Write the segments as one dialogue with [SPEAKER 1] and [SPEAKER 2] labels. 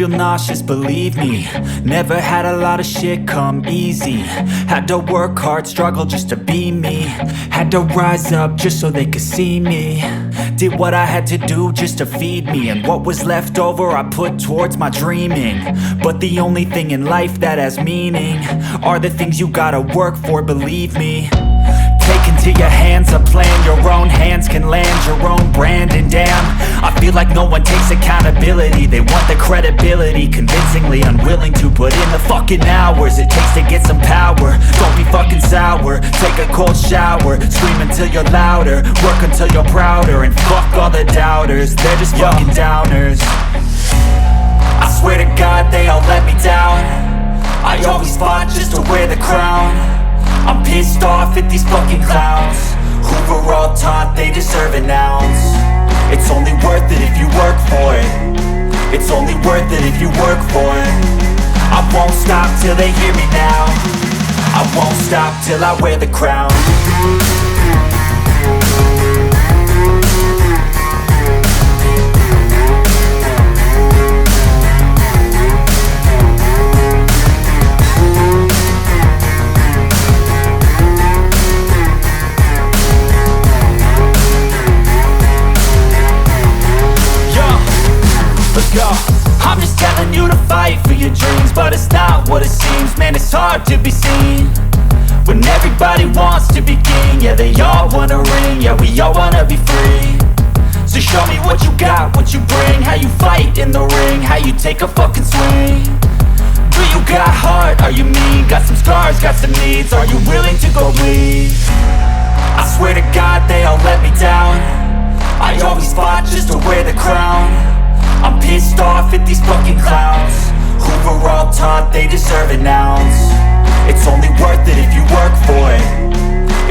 [SPEAKER 1] feel nauseous, believe me. Never had a lot of shit come easy. Had to work hard, struggle just to be me. Had to rise up just so they could see me. Did what I had to do just to feed me. And what was left over I put towards my dreaming. But the only thing in life that has meaning are the things you gotta work for, believe me. Take into your hands a plan, your own hands can land your own brand. And damn, I feel like no one takes accountability. They want the credibility, convincingly unwilling to put in the fucking hours it takes to get some power. Don't be fucking sour, take a cold shower. Scream until you're louder, work until you're prouder. And fuck all the doubters, they're just fucking downers. I swear to God they all let me down. I always fought just to wear the crown. I'm pissed off at these fucking clowns who were all taught they deserve an ounce. It's only worth it if you work for it. It's only worth it if you work for it. I won't stop till they hear me now. I won't stop till I wear the crown. I'm just telling you to fight for your dreams, but it's not what it seems. Man, it's hard to be seen when everybody wants to be king. Yeah, they all wanna ring, yeah, we all wanna be free. So show me what you got, what you bring, how you fight in the ring, how you take a fucking swing. Do you got heart, are you mean? Got some scars, got some needs, are you willing to go bleed? I swear to God they all let me down. I always fought just to wear the crown. I'm pissed off at these fucking clowns who were all taught they deserve an ounce. It's only worth it if you work for it.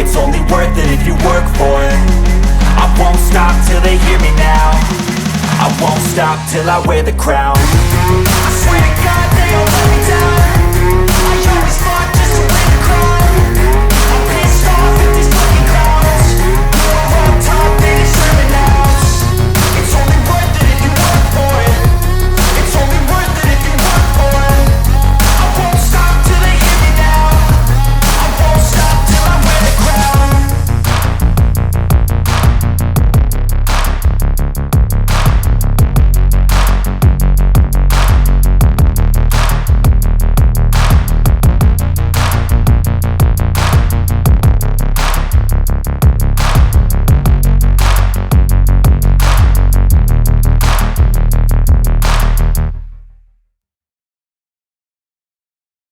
[SPEAKER 1] It's only worth it if you work for it. I won't stop till they hear me now. I won't stop till I wear the crown.